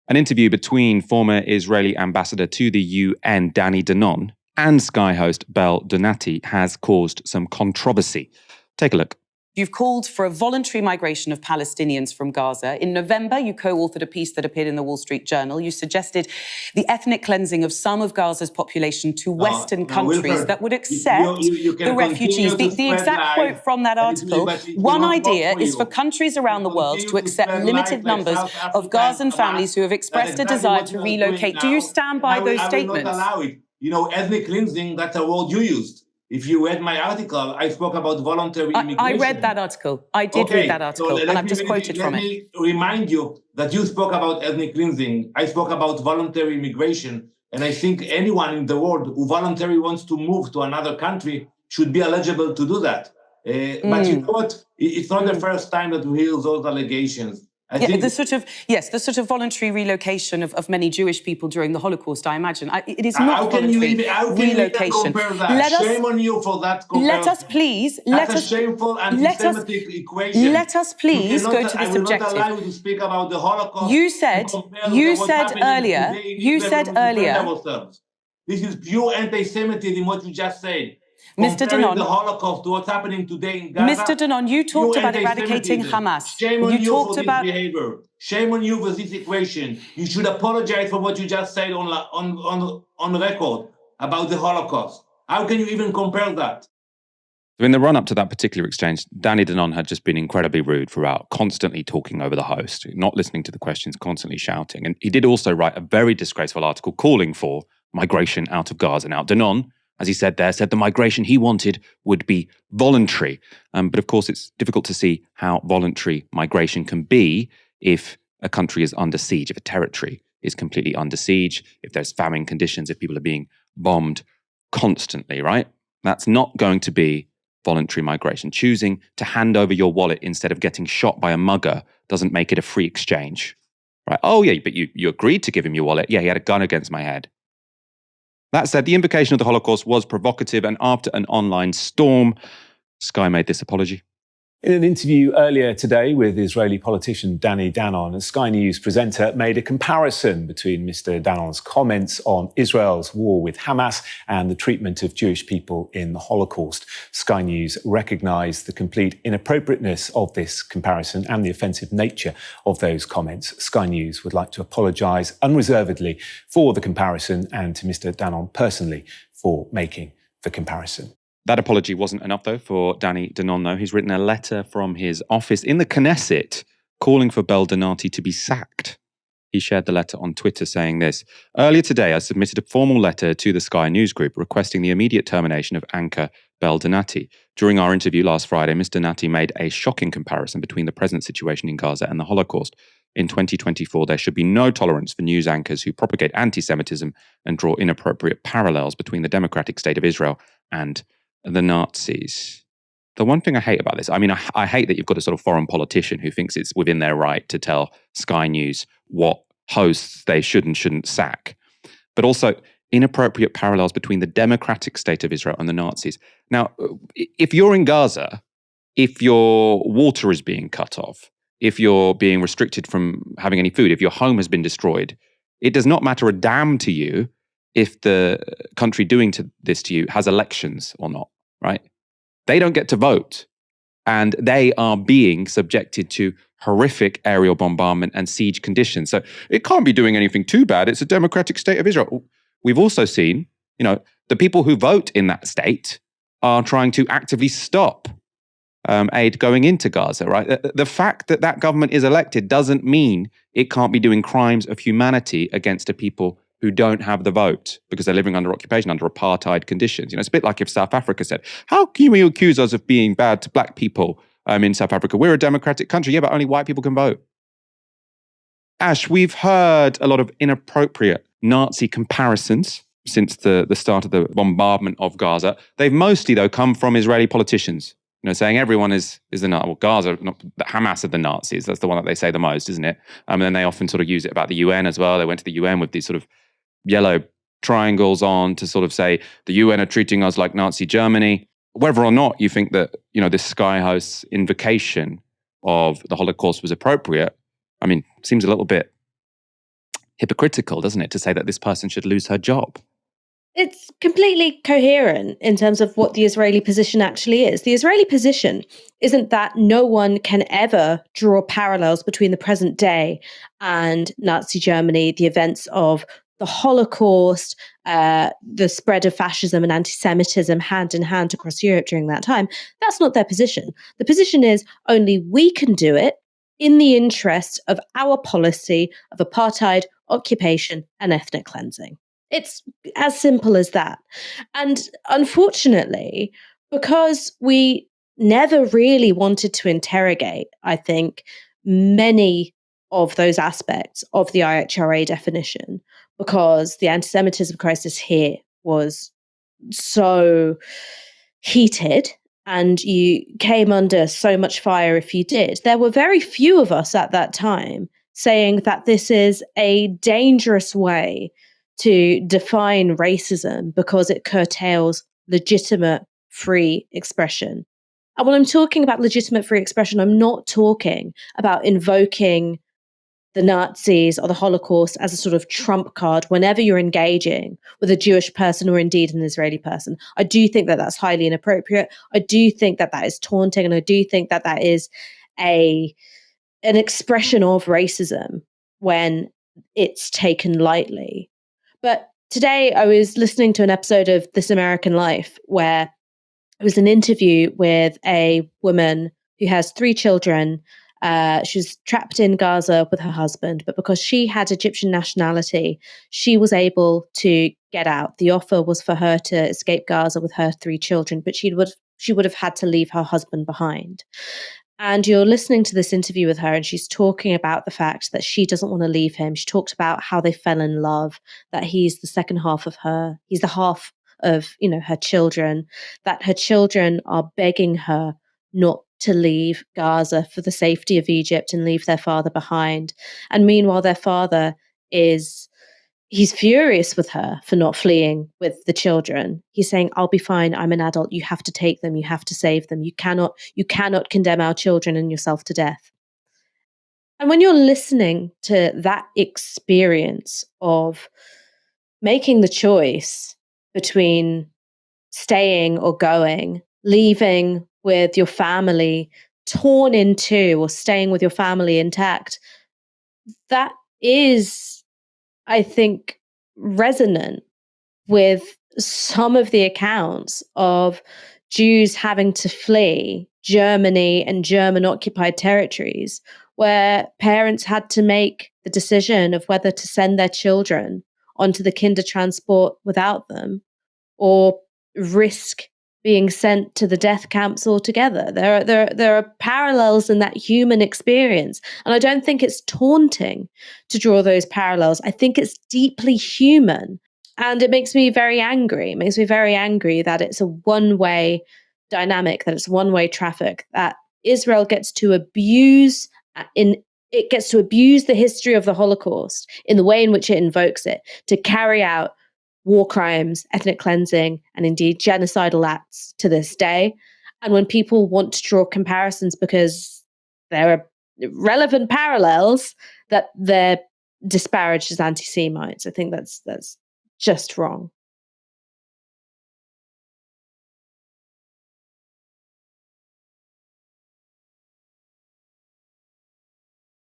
An interview between former Israeli ambassador to the UN, Danny Danon, and Sky host Bel Donati has caused some controversy. Take a look. You've called for a voluntary migration of Palestinians from Gaza. In November, you co-authored a piece that appeared in the Wall Street Journal. You suggested the ethnic cleansing of some of Gaza's population to Western countries Wilfred, that would accept the refugees. The exact quote from that article, one idea is for countries around the world to accept limited numbers of Gazan families who have expressed a desire to relocate. Do you stand by those statements? I will not allow it. Ethnic cleansing, that's a word you used. If you read my article, I spoke about voluntary immigration. I read that article. I did read that article, and I've just quoted from it. Let me remind you that you spoke about ethnic cleansing. I spoke about voluntary immigration. And I think anyone in the world who voluntarily wants to move to another country should be eligible to do that. But you know what? It's not the first time that we hear those allegations. I think the sort of voluntary relocation of many Jewish people during the Holocaust, I imagine. It is not voluntary relocation. Shame on you for that comparison. Let us please, That's a shameful anti-Semitic equation. Let us please go to the subjective. I will not allow you to speak about the Holocaust. You said earlier. This is pure anti-Semitism, what you just said. Mr. Danon, the Holocaust to what's happening today in Gaza. Mr. Danon, you talked about eradicating Hamas. Shame on you for this behavior. Shame on you for this equation. You should apologize for what you just said on record about the Holocaust. How can you even compare that? So in the run-up to that particular exchange, Danny Danon had just been incredibly rude throughout, constantly talking over the host, not listening to the questions, constantly shouting. And he did also write a very disgraceful article calling for migration out of Gaza. Now, Danon, as he said there, said the migration he wanted would be voluntary. But of course, it's difficult to see how voluntary migration can be if a country is under siege, if a territory is completely under siege, if there's famine conditions, if people are being bombed constantly, right? That's not going to be voluntary migration. Choosing to hand over your wallet instead of getting shot by a mugger doesn't make it a free exchange, right? Oh yeah, but you agreed to give him your wallet. Yeah, he had a gun against my head. That said, the invocation of the Holocaust was provocative, and after an online storm, Sky made this apology. In an interview earlier today with Israeli politician Danny Danon, a Sky News presenter made a comparison between Mr. Danon's comments on Israel's war with Hamas and the treatment of Jewish people in the Holocaust. Sky News recognised the complete inappropriateness of this comparison and the offensive nature of those comments. Sky News would like to apologise unreservedly for the comparison and to Mr. Danon personally for making the comparison. That apology wasn't enough, though, for Danny Danon, though. He's written a letter from his office in the Knesset calling for Bel Donati to be sacked. He shared the letter on Twitter saying this: "Earlier today, I submitted a formal letter to the Sky News Group requesting the immediate termination of anchor Bel Donati. During our interview last Friday, Ms. Donati made a shocking comparison between the present situation in Gaza and the Holocaust. In 2024, there should be no tolerance for news anchors who propagate anti-Semitism and draw inappropriate parallels between the democratic state of Israel and the Nazis." The one thing I hate about this, I hate that you've got a sort of foreign politician who thinks it's within their right to tell Sky News what hosts they should and shouldn't sack. But also inappropriate parallels between the democratic state of Israel and the Nazis. Now, if you're in Gaza, if your water is being cut off, if you're being restricted from having any food, if your home has been destroyed, it does not matter a damn to you if the country doing this to you has elections or not. Right? They don't get to vote, and they are being subjected to horrific aerial bombardment and siege conditions. So it can't be doing anything too bad. It's a democratic state of Israel. We've also seen, the people who vote in that state are trying to actively stop aid going into Gaza, right? The fact that that government is elected doesn't mean it can't be doing crimes of humanity against a people who don't have the vote because they're living under occupation, under apartheid conditions. It's a bit like if South Africa said, how can you accuse us of being bad to black people in South Africa? We're a democratic country. Yeah, but only white people can vote. Ash, we've heard a lot of inappropriate Nazi comparisons since the start of the bombardment of Gaza. They've mostly, though, come from Israeli politicians, saying everyone is the Nazi. Well, Gaza, not Hamas are the Nazis. That's the one that they say the most, isn't it? And then they often sort of use it about the UN as well. They went to the UN with these sort of yellow triangles on to sort of say the UN are treating us like Nazi Germany. Whether or not you think that, this Sky host's invocation of the Holocaust was appropriate, seems a little bit hypocritical, doesn't it, to say that this person should lose her job? It's completely coherent in terms of what the Israeli position actually is. The Israeli position isn't that no one can ever draw parallels between the present day and Nazi Germany, the events of the Holocaust, the spread of fascism and anti-Semitism hand in hand across Europe during that time. That's not their position. The position is only we can do it in the interest of our policy of apartheid, occupation, and ethnic cleansing. It's as simple as that. And unfortunately, because we never really wanted to interrogate, I think, many of those aspects of the IHRA definition, because the anti-Semitism crisis here was so heated and you came under so much fire if you did. There were very few of us at that time saying that this is a dangerous way to define racism because it curtails legitimate free expression. And when I'm talking about legitimate free expression, I'm not talking about invoking the Nazis or the Holocaust as a sort of trump card whenever you're engaging with a Jewish person or indeed an Israeli person. I do think that that's highly inappropriate. I do think that that is taunting, and I do think that that is an expression of racism when it's taken lightly. But today I was listening to an episode of This American Life where it was an interview with a woman who has 3 children. She was trapped in Gaza with her husband, but because she had Egyptian nationality, she was able to get out. The offer was for her to escape Gaza with her 3 children, but she would have had to leave her husband behind. And you're listening to this interview with her, and she's talking about the fact that she doesn't want to leave him. She talked about how they fell in love, that he's the second half of her. He's the half of, her children, that her children are begging her not to leave Gaza for the safety of Egypt and leave their father behind. And meanwhile, their father he's furious with her for not fleeing with the children. He's saying, I'll be fine. I'm an adult. You have to take them. You have to save them. You cannot condemn our children and yourself to death. And when you're listening to that experience of making the choice between staying or going, leaving with your family torn in two or staying with your family intact, that is, I think, resonant with some of the accounts of Jews having to flee Germany and German-occupied territories, where parents had to make the decision of whether to send their children onto the Kindertransport without them or risk being sent to the death camps altogether. There are parallels in that human experience. And I don't think it's taunting to draw those parallels. I think it's deeply human. And it makes me very angry. It makes me very angry that it's a one-way dynamic, that it's one-way traffic, that Israel gets to abuse the history of the Holocaust in the way in which it invokes it to carry out war crimes, ethnic cleansing, and indeed genocidal acts to this day. And when people want to draw comparisons because there are relevant parallels, that they're disparaged as anti-Semites, I think that's just wrong.